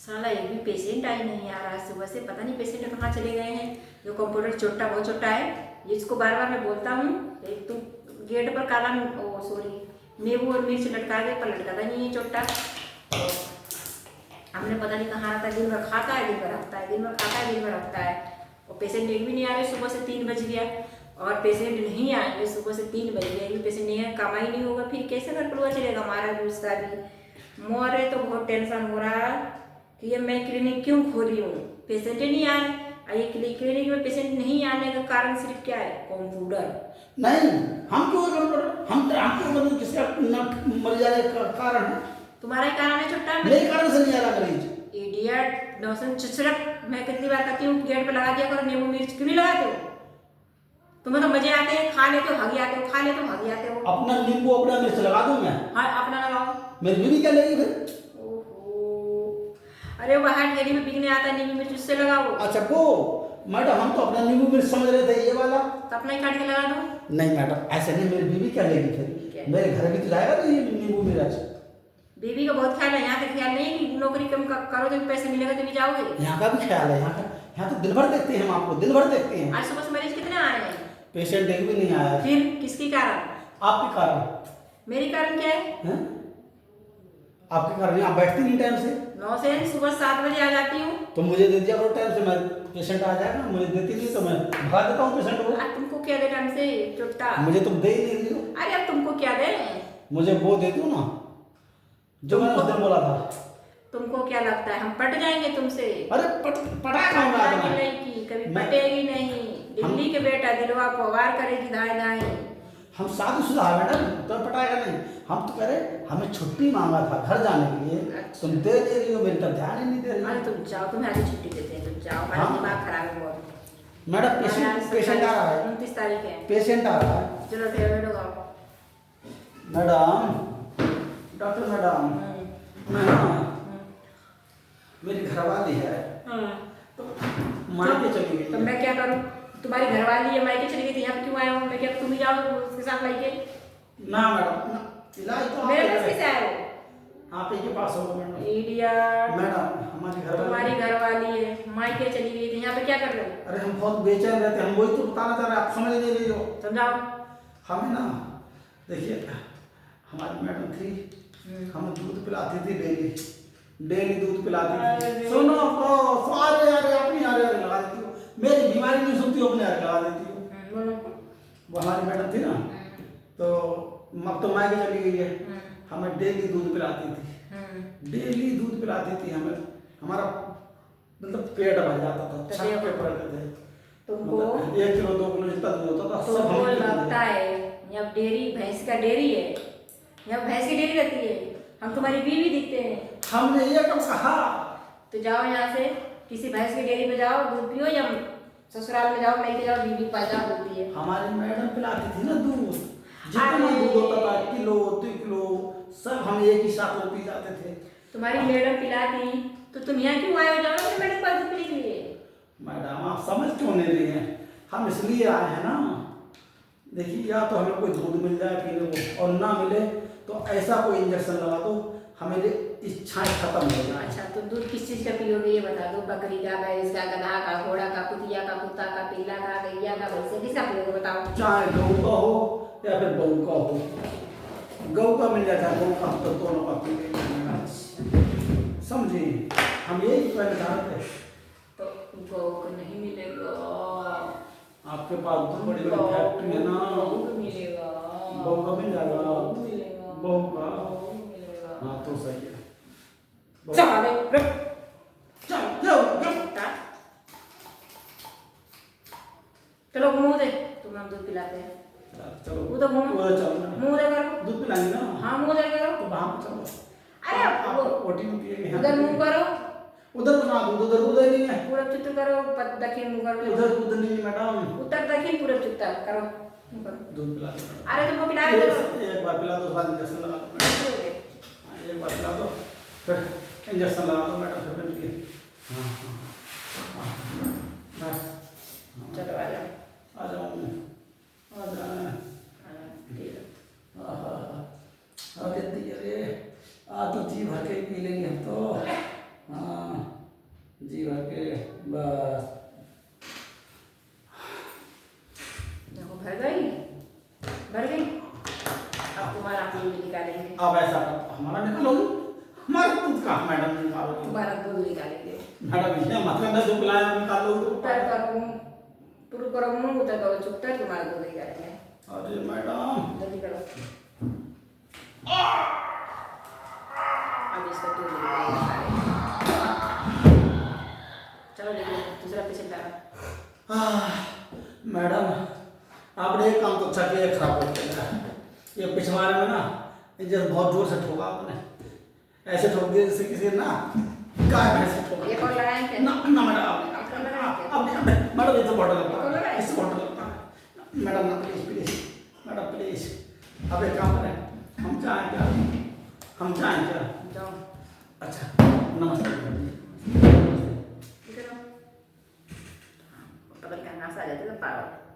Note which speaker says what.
Speaker 1: साला एक भी पेशेंट आई नहीं आ रहा है सुबह से, पता नहीं पेशेंट कहाँ चले गए हैं। जो कंप्यूटर छोटा बहुत छोटा है, इसको बार बार मैं बोलता हूँ तू गेट पर काला ओ सॉरी नींबू और मिर्च लटका दे, पर लटकाता नहीं है छोटा। तो हमने पता नहीं कहाँ रहता है, दिन भर खाता है दिन भर रखता है, दिन भर खाता है दिन भर रखता है। और पेशेंट एक भी नहीं आ रहे, सुबह से 3 बज गया और पेशेंट नहीं आएंगे, सुबह से 3 बज गए, पेशेंट नहीं है, कमाई नहीं होगा, फिर कैसे घर परिवार चलेगा हमारा भी उसका भी। मोरे तो बहुत टेंशन हो रहा है कि ये मैं क्लिनिक क्यों खोली हूँ, पेशेंट ही नहीं आ रहे। ये क्लिनिक में पेशेंट नहीं आने का कारण सिर्फ क्या है, कंप्यूटर
Speaker 2: नहीं। हम क्यों कंप्यूटर, हम क्यों मतलब किसका मर जाने का कारण है?
Speaker 1: तुम्हारा ही कारण है छोटा,
Speaker 2: मेरे कारण से नहीं आ रहा मरीज।
Speaker 1: इडियट नौसन चिचड़क। मैं कितनी बार कहती हूँ गेट पे लगा दिया करो नींबू मिर्च, क्यों नहीं लगाते हो? तुम्हें तो मजे आते हैं, खा लेते हो हगी आते हो, खा लेते हो हगी आते हो।
Speaker 2: अपना नींबू अपना मिर्च लगा दूं मैं?
Speaker 1: हाँ अपना लगाओ।
Speaker 2: मेरी बीवी क्या लेगी फिर?
Speaker 1: ओहो, अरे वहाँ डेयरी में बिकने आता है नींबू मिर्च, उससे लगाओ।
Speaker 2: अच्छा वो मैडम, हम तो अपना नींबू मिर्च समझ रहे थे ये वाला।
Speaker 1: तो अपना ही काट के लगा दो।
Speaker 2: नहीं मैडम ऐसे नहीं, मेरी बीवी क्या लेगी फिर? मेरे घर भी तो जाएगा ना ये नींबू मिर्च।
Speaker 1: बीवी का बहुत ख्याल है, यहाँ का ख्याल नहीं कि नौकरी कम करो तो पैसे मिलेगा तो भी जाओगे।
Speaker 2: यहाँ का भी ख्याल है, यहाँ तो दिन भर देखते हैं हम आपको, दिन भर देखते हैं।
Speaker 1: आज सुबह से मरीज कितने आ रहे हैं?
Speaker 2: पेशेंट एक भी नहीं आया।
Speaker 1: फिर किसकी कारण?
Speaker 2: आपके कारण।
Speaker 1: मेरी कारण क्या है?
Speaker 2: आपके कारण आप बैठती नहीं टाइम से।
Speaker 1: 9 से सुबह 7 बजे आ जाती हूँ।
Speaker 2: तो मुझे दे दिया करो टाइम से, मैं पेशेंट आ जाएगा, मुझे देती नहीं तो मैं भगा देता हूँ पेशेंट को।
Speaker 1: तुमको क्या दे टाइम से चुट्टा?
Speaker 2: मुझे तुम दे ही नहीं रही हो।
Speaker 1: अरे अब तुमको क्या दे?
Speaker 2: मुझे वो दे दो ना जो मैंने उस दिन बोला था।
Speaker 1: तुमको क्या लगता है हम पट जाएंगे तुमसे?
Speaker 2: अरे पटा खाऊंगा
Speaker 1: नहीं, कभी पटेगी नहीं। दिल्ली के बेटा दिलवा पवार करेगी दाएं दाएं।
Speaker 2: हम शादीशुदा है मैडम, तो पटाएगा नहीं। हम तो कह रहे हमें छुट्टी मांगा था घर जाने के लिए।
Speaker 1: अच्छा।
Speaker 2: तुम दे रही हो, मेरी तरफ ध्यान ही नहीं दे रही।
Speaker 1: अरे तुम जाओ, तुम्हें आगे छुट्टी देते हैं, तुम जाओ, हमारा दिमाग खराब है बहुत।
Speaker 2: मैडम पेशेंट आ रहा है।
Speaker 1: 29 तारीख है,
Speaker 2: पेशेंट आ रहा है।
Speaker 1: चलो फिर बैठो आओ।
Speaker 2: मैडम, डॉक्टर मैडम, मेरी घरवाली है तो मायके चली गई।
Speaker 1: तो मैं क्या करूं? तुम्हारी घरवाली है, मायके चली गई थी, यहाँ पे क्यों आया हूँ मैं? क्या तुम ही जाओ उसके साथ मायके?
Speaker 2: ना मैडम ना, इलाज तो
Speaker 1: मेरे पास कैसे आए हो?
Speaker 2: आप ही के पास होगा मैडम।
Speaker 1: इडियट।
Speaker 2: मैडम हमारी घरवाली,
Speaker 1: तुम्हारी घरवाली है, मायके चली गई थी, यहाँ पे क्या कर रहे हो?
Speaker 2: अरे हम बहुत बेचैन रहते हैं, हम वही तो बताना चाह रहे हैं, आप समझ नहीं रही हो।
Speaker 1: समझाओ।
Speaker 2: हमें ना देखिए, हमारी मैडम थी, हमें दूध पिलाती थी डेली, डेली दूध पिलाती थी। सुनो तो सारे अरे अपनी अरे अरे लगा देती हो, मेरी बीमारी नहीं सुनती हो, अपने अरे लगा देती हो। वो हमारी मैडम थी ना, तो अब तो मायके चली गई है, हमें डेली दूध पिलाती थी, डेली दूध पिलाती थी हमें। हमारा मतलब पेट भर जाता था, छत पे पड़ते थे।
Speaker 1: तुमको
Speaker 2: 1 किलो 2 किलो जितना दूध होता था सब
Speaker 1: तुमको
Speaker 2: हम
Speaker 1: लगता है यहाँ डेयरी भैंस का डेयरी है, यहाँ भैंस की डेयरी रहती है, हम तुम्हारी बीवी दिखते हैं।
Speaker 2: हमने ये कब कहा?
Speaker 1: तो जाओ यहाँ से, किसी भैंस की डेयरी पे जाओ, दूध पियो, या ससुराल में जाओ, लेके जाओ, बीवी पाजा होती है।
Speaker 2: हमारी मैडम पिलाती थी ना दूध, जितना दूध होता था किलो 2 किलो सब हम एक ही साथ में पी जाते थे।
Speaker 1: तुम्हारी मैडम पिलाती तो तुम यहाँ क्यों आए हो? जाओ ना मैडम पास दूध पीने के लिए।
Speaker 2: मैडम आप समझ क्यों नहीं रही हैं? हम इसलिए आए हैं ना, देखिए या तो हमें कोई दूध मिल जाए पीने को, और ना मिले तो ऐसा कोई इंजेक्शन लगा दो हमारी इच्छाएं खत्म हो जाए।
Speaker 1: अच्छा तो दूध किस चीज़ का पियोगे ये बता दो? बकरी का, भैंस का, गधा का, घोड़ा का, कुतिया का, कुत्ता का, पीला का, गैया का, भैंस किसका पियोगे बताओ?
Speaker 2: चाहे गऊ का हो या फिर बहू का हो, गऊ का मिल जाता है, गऊ का हम तो दोनों का पी लेंगे। समझी, हम यही कहना चाहते थे।
Speaker 1: तो गौ को नहीं मिलेगा,
Speaker 2: आपके पास तो बड़ी बड़ी फैक्ट्री है ना,
Speaker 1: गौ को मिलेगा,
Speaker 2: बहू का मिल जाएगा,
Speaker 1: मिलेगा,
Speaker 2: बहू का।
Speaker 1: मिलेगा।
Speaker 2: हाँ तो सही है।
Speaker 1: चले रुक, चलो मुंह दे, तुम्हें हम दूध पिलाते हैं।
Speaker 2: चलो
Speaker 1: वो तो मुंह दे करो।
Speaker 2: दूध पिलाएंगे ना?
Speaker 1: हाँ मुंह दे करो।
Speaker 2: तो वहाँ पे चलो।
Speaker 1: अरे
Speaker 2: आप ओटी में पिएंगे,
Speaker 1: उधर मुंह करो,
Speaker 2: उधर ना दूध, उधर दूध नहीं है।
Speaker 1: पूरब चित्त करो, दक्षिण मुंह करो।
Speaker 2: उधर दूध नहीं है मैडम,
Speaker 1: उत्तर दक्षिण पूरब चित्त करो।
Speaker 2: दूध पिला दो।
Speaker 1: अरे तुमको पिला दो,
Speaker 2: एक बार पिला दो, बाद इंजेक्शन लगा दो। एक बार पिला दो, फिर इंजेक्शन लगा दो मैडम, फिर पिए। हाँ
Speaker 1: चलो आ जाओ,
Speaker 2: आ जाओ, आ जाओ। आ देती है रे, आ तो जी भर के पी लेंगे हम तो। हाँ
Speaker 1: डालेंगे
Speaker 2: मैडम ये मतलब मैं जो पिलाया वो निकाल लो
Speaker 1: चुपचाप करूँ पूरा करो मुँह तक करो चुपचाप तुम्हारे दूध ही करेंगे
Speaker 2: अरे मैडम
Speaker 1: जल्दी करो अब इसका दूध लेंगे चलो देखो दूसरा पेशेंट आ रहा
Speaker 2: मैडम आपने एक काम तो अच्छा किया खराब कर दिया ये पिछवाड़े में ना ये जैसे बहुत जोर से ठोका आपने ऐसे ठोक दिया जैसे किसी ना गाय भैंस से ठोका
Speaker 1: ये कौन लगाए क्या
Speaker 2: ना ना मैडम आपने मैडम ये तो बॉटल लगता है इससे बॉटल लगता है मैडम ना प्लीज प्लीज मैडम प्लीज अब एक काम करें हम चाहें क्या
Speaker 1: जाओ
Speaker 2: अच्छा नमस्ते
Speaker 1: ठीक है ना पकड़ के नासा आ जाते तो पागल